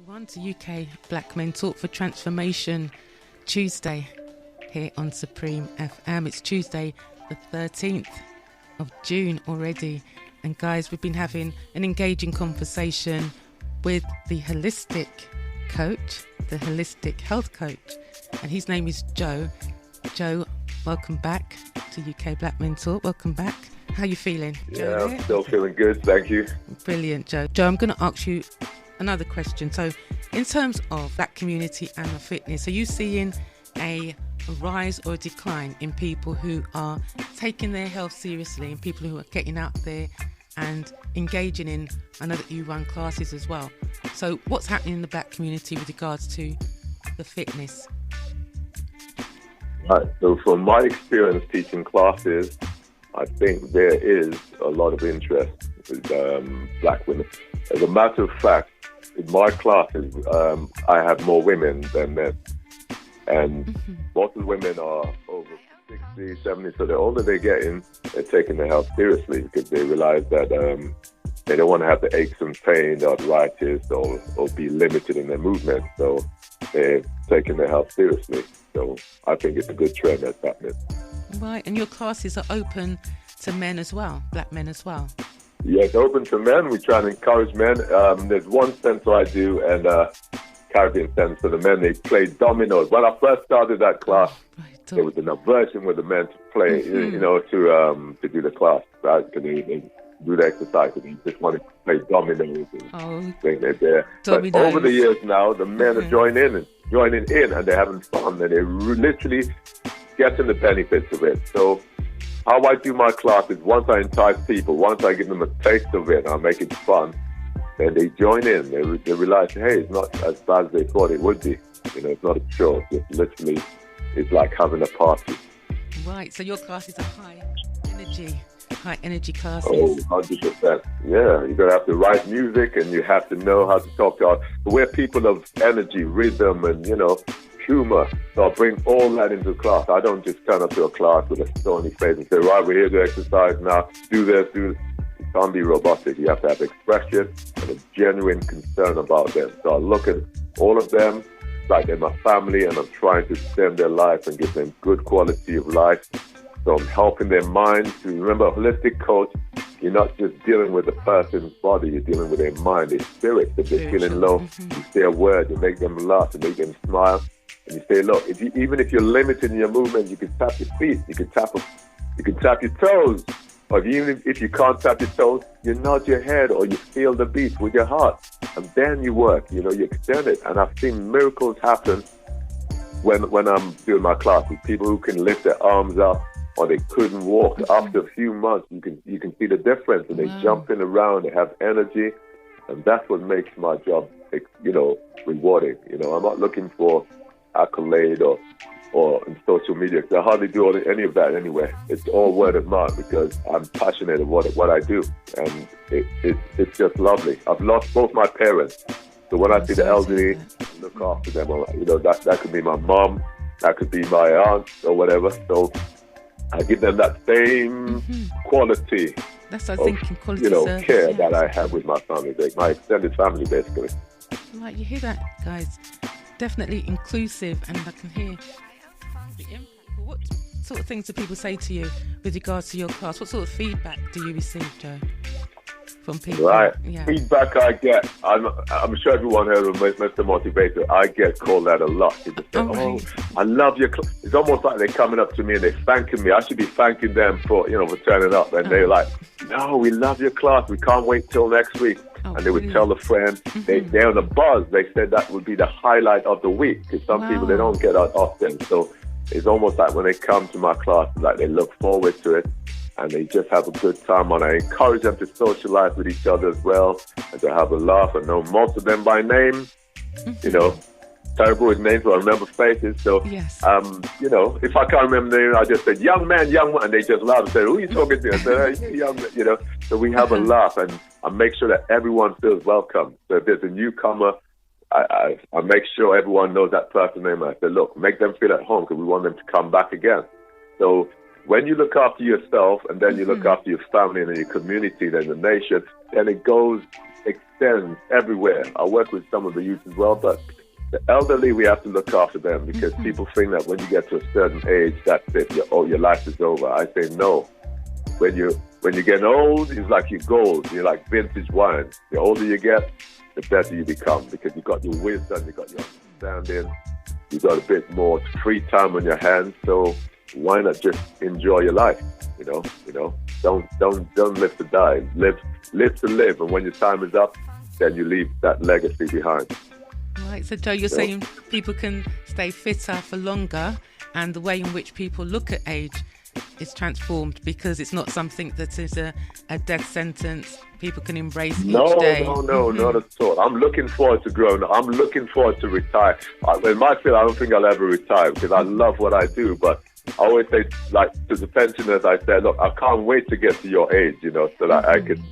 Welcome to UK Black Men Talk for Transformation Tuesday here on Supreme FM. It's Tuesday the 13th of June already. And guys, we've been having an engaging conversation with the holistic coach, the holistic health coach. And his name is Joe. Joe, welcome back to UK Black Men Talk. Welcome back. How are you feeling? Joe, I'm still feeling good, thank you. Brilliant, Joe. Joe, I'm going to ask you another question. So in terms of black community and the fitness, are you seeing a rise or a decline in people who are taking their health seriously and people who are getting out there and engaging in, I know that you run classes as well. So what's happening in the black community with regards to the fitness? Right, so from my experience teaching classes, I think there is a lot of interest with black women. As a matter of fact, in my classes, I have more women than men. And most of the women are over 60, 70, so the older they're getting, they're taking their health seriously because they realize that they don't want to have the aches and pain, the arthritis, or be limited in their movement. So they're taking their health seriously. So I think it's a good trend that's happening. Right, and your classes are open to men as well, black men as well? Yes, open to men. We try to encourage men. There's one center I do, and Caribbean Center for the men. They play dominoes. When I first started that class, there was an aversion with the men to play, to do the class, right? Because they do the exercise, and they just wanted to play dominoes and think they're there. But over the years now, the men are joining in, and they're having fun, and they're literally getting the benefits of it. So how I do my class is once I entice people, once I give them a taste of it, I make it fun, then they join in. They realize, hey, it's not as bad as they thought it would be. It's not a chore. It's literally, it's like having a party. Right, so your classes are high energy classes. Oh, 100%. Yeah, you're going to have the right music, and you have to know how to talk to we're people of energy, rhythm, and, humor. So I bring all that into class. I don't just turn up to a class with a stony face and say, right, we're here to exercise now, do this. It can't be robotic. You have to have expression and a genuine concern about them. So I look at all of them like they're my family, and I'm trying to extend their life and give them good quality of life. So I'm helping their minds to remember, a holistic coach, you're not just dealing with the person's body, you're dealing with their mind, their spirit. If they're feeling low, you say a word, you make them laugh, you make them smile. And you say, look, even if you're limited in your movement, you can tap your feet, you can tap your toes. Or even if you can't tap your toes, you nod your head or you feel the beat with your heart. And then you work, you extend it. And I've seen miracles happen when I'm doing my classes. People who can lift their arms up or they couldn't walk. After a few months, you can see the difference. And they jumping around, they have energy. And that's what makes my job, rewarding. I'm not looking for accolade or in social media, because I hardly do any of that anyway. It's all word of mouth because I'm passionate about what I do, and it's just lovely. I've lost both my parents, so when I see the elderly, I look after them. That could be my mom, that could be my aunt or whatever. So I give them that same quality. That's what I think, quality service, care that I have with my family, my extended family, basically. Right, you hear that, guys? Definitely inclusive, and I can hear the impact. What sort of things do people say to you with regards to your class? What sort of feedback do you receive, Joe, from people? Right. Yeah. Feedback I get, I'm sure everyone heard of Mr. Motivator. I get called that a lot. They just say, I love your class. It's almost like they're coming up to me and they're thanking me. I should be thanking them for turning up. And they're like, no, we love your class. We can't wait till next week. And they would tell a friend, they're on the buzz. They said that would be the highlight of the week, because some people, they don't get out often. So it's almost like when they come to my class, like they look forward to it and they just have a good time. And I encourage them to socialize with each other as well and to have a laugh. I know most of them by name, terrible with names, but I remember faces. So, if I can't remember the name, I just said, young man, and they just laugh and say, who are you talking to? I said, hey, young man, So we have a laugh, and I make sure that everyone feels welcome. So if there's a newcomer, I make sure everyone knows that person's name. I say, look, make them feel at home, because we want them to come back again. So when you look after yourself, and then you look after your family and your community and the nation, then it goes extends everywhere. I work with some of the youth as well, but the elderly, we have to look after them because people think that when you get to a certain age, that's it. Your life is over. I say no. When you get old, it's like you're gold. You're like vintage wine. The older you get, the better you become because you've got your wisdom, you've got your understanding, you've got a bit more free time on your hands. So why not just enjoy your life? You know, don't live to die. Live to live. And when your time is up, then you leave that legacy behind. Right. So Joe, you're saying people can stay fitter for longer, and the way in which people look at age is transformed because it's not something that is a death sentence. People can embrace each day. No, not at all. I'm looking forward to growing up. I'm looking forward to retire. In my field, I don't think I'll ever retire because I love what I do. But I always say, like, to the pensioners, I say, look, I can't wait to get to your age, so that I could,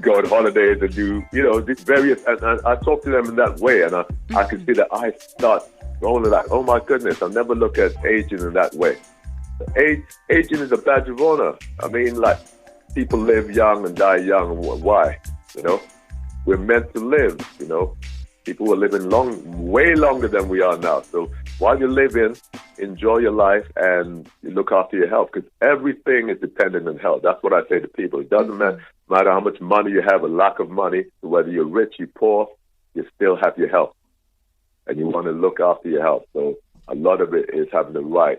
go on holidays and do, these various, and I talk to them in that way, and I can see that I start rolling like, oh my goodness, I never look at aging in that way. Aging is a badge of honor. I mean, like, people live young and die young. Why? We're meant to live. People are living way longer than we are now. So while you're living, enjoy your life and you look after your health because everything is dependent on health. That's what I say to people. It doesn't matter how much money you have, a lack of money, whether you're rich, you're poor, you still have your health. And you want to look after your health. So a lot of it is having the right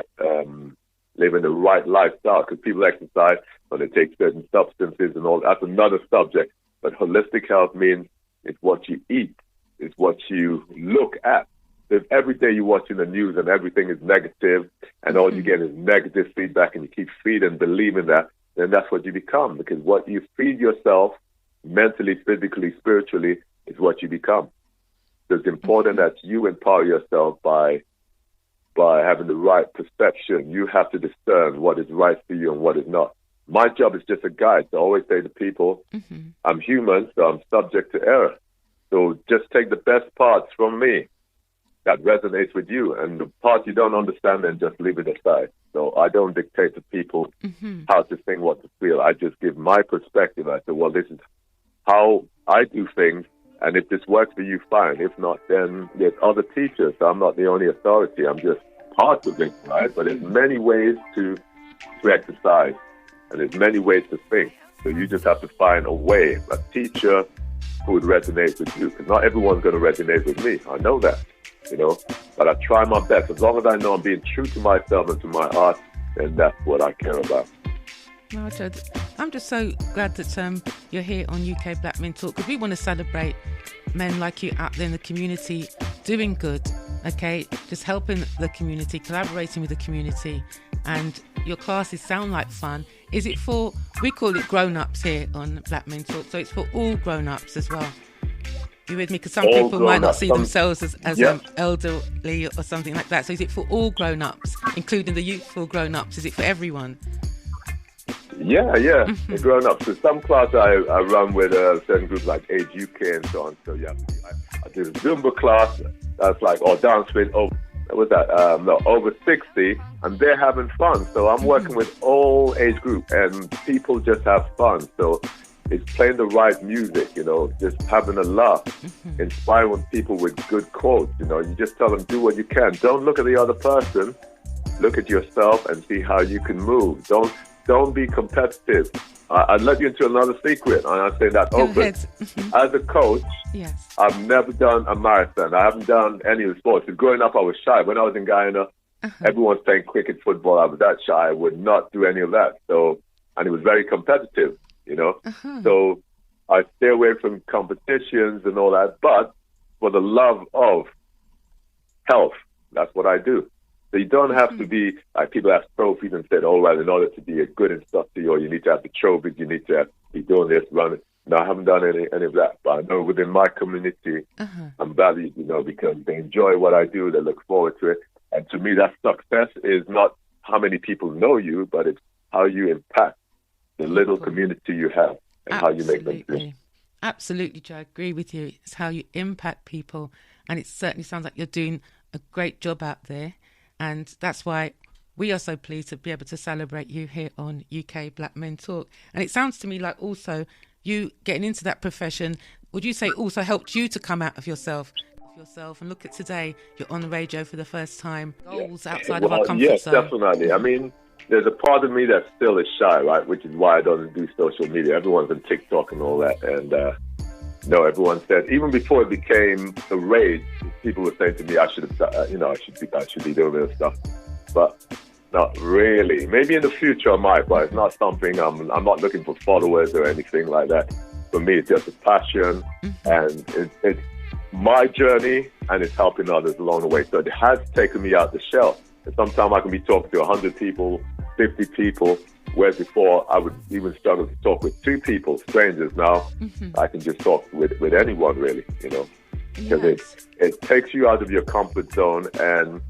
living the right lifestyle because people exercise when they take certain substances and all. That's another subject. But holistic health means it's what you eat, it's what you look at. If every day you're watching the news and everything is negative and all you get is negative feedback and you keep feeding, believing that, then that's what you become because what you feed yourself mentally, physically, spiritually is what you become. So it's important that you empower yourself by having the right perception. You have to discern what is right for you and what is not. My job is just a guide. So I always say to people, I'm human, so I'm subject to error. So just take the best parts from me that resonates with you, and the parts you don't understand, then just leave it aside. So I don't dictate to people how to think, what to feel. I just give my perspective. I say, well, this is how I do things, and if this works for you, fine. If not, then there's other teachers. So I'm not the only authority. I'm just part of it, right? But there's many ways to exercise, and there's many ways to think. So you just have to find a way, a teacher who would resonate with you. Because not everyone's going to resonate with me. I know that, But I try my best. As long as I know I'm being true to myself and to my art, then that's what I care about. No, Joe, I'm just so glad that you're here on UK Black Men Talk because we want to celebrate men like you out there in the community doing good, okay? Just helping the community, collaborating with the community, and your classes sound like fun. Is it for, we call it grown-ups here on Black Men Talk, so it's for all grown-ups as well. You with me? Because some people might not see themselves as elderly or something like that. So is it for all grown-ups, including the youthful grown-ups? Is it for everyone? Yeah. The grown-ups. So some class I run with a certain group like Age UK and so on. So yeah, I do a Zumba class. That's like, or dance with over 60, and they're having fun. So I'm working with all age group, and people just have fun. So it's playing the right music, just having a laugh, inspiring people with good quotes. You just tell them, do what you can. Don't look at the other person. Look at yourself and see how you can move. Don't be competitive. I'll let you into another secret, and I say that open. As a coach, I've never done a marathon. I haven't done any of the sports. Growing up, I was shy. When I was in Guyana, everyone's playing cricket, football. I was that shy. I would not do any of that. And it was very competitive, So I stay away from competitions and all that. But for the love of health, that's what I do. So you don't have to be, like people have trophies and said, oh, well, in order to be a good instructor, or you need to have the trophies, you need to be doing this, running. No, I haven't done any of that. But I know within my community, I'm valued, because they enjoy what I do, they look forward to it. And to me, that success is not how many people know you, but it's how you impact the little community you have and how you make them feel. Absolutely, Joe, I agree with you. It's how you impact people. And it certainly sounds like you're doing a great job out there. And that's why we are so pleased to be able to celebrate you here on UK Black Men Talk. And it sounds to me like also you getting into that profession, would you say also helped you to come out of yourself and look at today, you're on the radio for the first time, goals outside of our comfort zone? Yes, definitely. I mean, there's a part of me that still is shy, right? Which is why I don't do social media. Everyone's on TikTok and all that. And no, everyone said, even before it became the rage, people were saying to me, I should be doing this stuff. But not really. Maybe in the future I might, but it's not something I'm not looking for followers or anything like that. For me, it's just a passion, and it's my journey, and it's helping others along the way. So it has taken me out the shell. And sometimes I can be talking to 100 people, 50 people, whereas before I would even struggle to talk with 2 people, strangers. Now I can just talk with anyone, really, because it takes you out of your comfort zone. And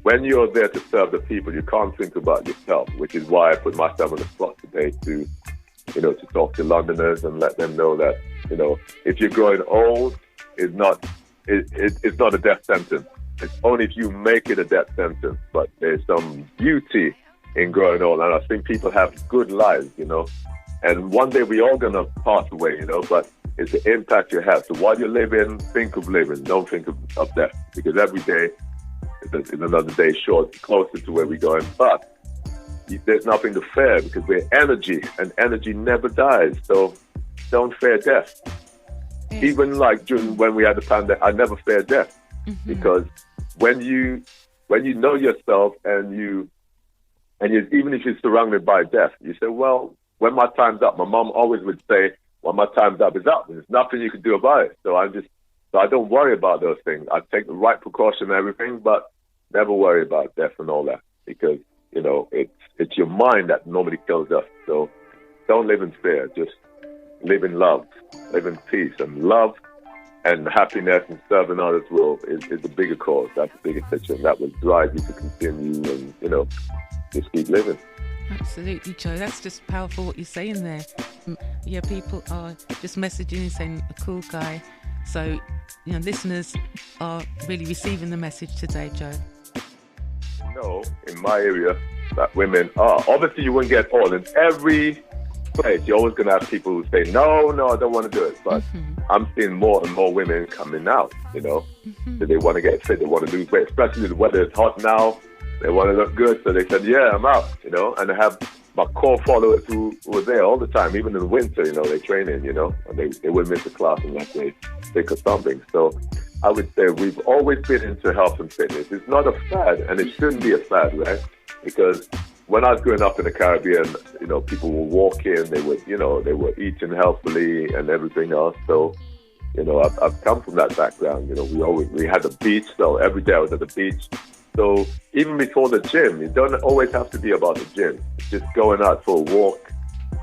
when you're there to serve the people, you can't think about yourself, which is why I put myself on the spot today to talk to Londoners and let them know that, if you're growing old, it's not a death sentence. It's only if you make it a death sentence. But there's some beauty in growing old, and I think people have good lives, and one day we're all gonna pass away, but it's the impact you have. So while you're living, think of living. Don't think of death, because every day is another day short, closer to where we're going. But there's nothing to fear, because we're energy, and energy never dies. So don't fear death. Yes. Even like when we had the pandemic, I never feared death, because when you know yourself and even if you're surrounded by death, you say, well, when my time's up, my mom always would say, when my time's up is up. There's nothing you can do about it. So I don't worry about those things. I take the right precaution and everything, but never worry about death and all that, because it's your mind that normally kills us. So don't live in fear. Just live in love, live in peace, and love and happiness and serving others is the bigger cause. That's the bigger picture, and that will drive you to continue and just keep living. Absolutely, Joe. That's just powerful what you're saying there. Yeah, people are just messaging and saying a cool guy. So listeners are really receiving the message today, Joe. In my area, that women are. Obviously, you wouldn't get all. In every place, you're always going to have people who say, no, I don't want to do it. But I'm seeing more and more women coming out, so they want to get fit, they want to lose weight, especially the weather is hot now. They want to look good, so they said, yeah, I'm out, and I have my core followers who were there all the time, even in the winter, they train in, and they would miss a class unless they sick or something. So I would say we've always been into health and fitness. It's not a fad, and it shouldn't be a fad, right? Because when I was growing up in the Caribbean, people were walking, they were eating healthily and everything else. So, I've come from that background. We had the beach, so every day I was at the beach. So even before the gym, you don't always have to be about the gym. It's just going out for a walk.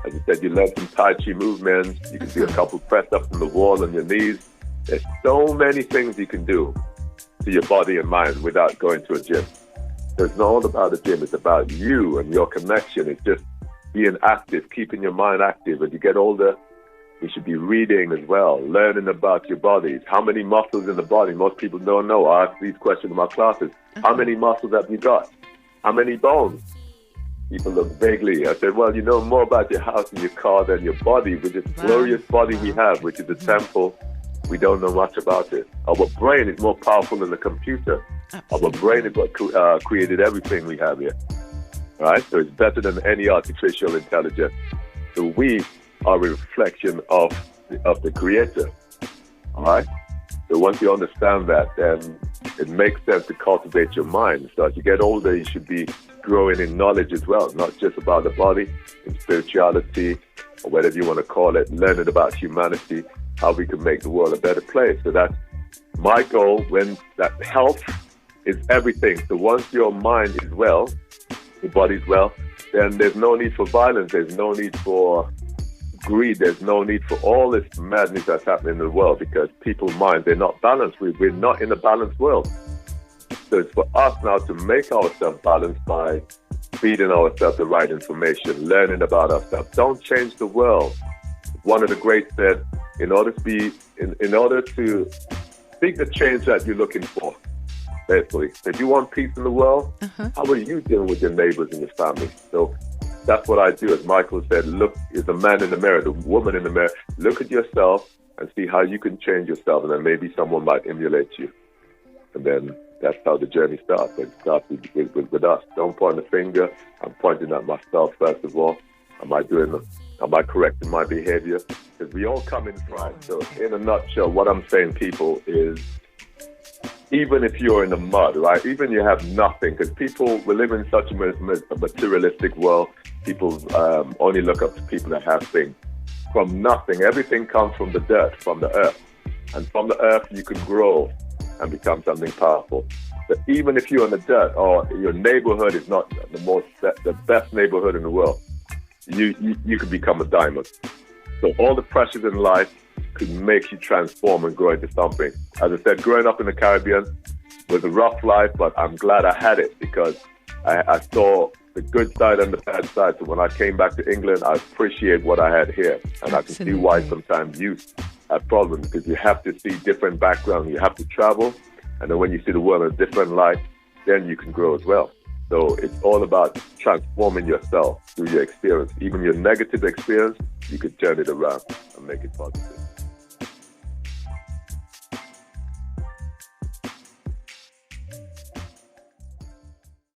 As you said, you learn some Tai Chi movements. You can do a couple press-ups on the wall on your knees. There's so many things you can do to your body and mind without going to a gym. So it's not all about the gym. It's about you and your connection. It's just being active, keeping your mind active. As you get older, you should be reading as well, learning about your bodies. How many muscles in the body? Most people don't know. I ask these questions in my classes. How many muscles have you got? How many bones? People look vaguely. I said, well, you know more about your house and your car than your body, with this glorious body we have, which is the temple. We don't know much about it. Our brain is more powerful than the computer. Absolutely. Our brain is what created everything we have here. All right? So it's better than any artificial intelligence. So we are a reflection of the Creator. All right? So once you understand that, then it makes sense to cultivate your mind. So as you get older, you should be growing in knowledge as well, not just about the body, in spirituality, or whatever you want to call it, learning about humanity, how we can make the world a better place. So that's my goal, when that health is everything. So once your mind is well, your body's well, then there's no need for violence, there's no need for greed, there's no need for all this madness that's happening in the world, because people's minds, they're not balanced. We're not in a balanced world. So it's for us now to make ourselves balanced by feeding ourselves the right information, learning about ourselves. Don't change the world. One of the greats said, in order to seek the change that you're looking for, basically, if you want peace in the world, how are you dealing with your neighbors and your family? So that's what I do. As Michael said, look, is the man in the mirror, the woman in the mirror. Look at yourself and see how you can change yourself, and then maybe someone might emulate you. And then that's how the journey starts. It starts with us. Don't point the finger. I'm pointing at myself first of all. Am I correcting my behavior? Because we all come in pride. So in a nutshell, what I'm saying, people, is even if you're in the mud, right? Even you have nothing, because we live in such a materialistic world. People only look up to people that have things. From nothing, everything comes from the dirt, from the earth. And from the earth, you can grow and become something powerful. But even if you're in the dirt, or your neighborhood is not the best neighborhood in the world, you could become a diamond. So all the pressures in life could make you transform and grow into something. As I said, growing up in the Caribbean was a rough life, but I'm glad I had it, because I saw the good side and the bad side. So when I came back to England, I appreciate what I had here. And Absolutely. I can see why sometimes youth have problems, because you have to see different backgrounds. You have to travel. And then when you see the world in a different light, then you can grow as well. So it's all about transforming yourself through your experience. Even your negative experience, you could turn it around and make it positive.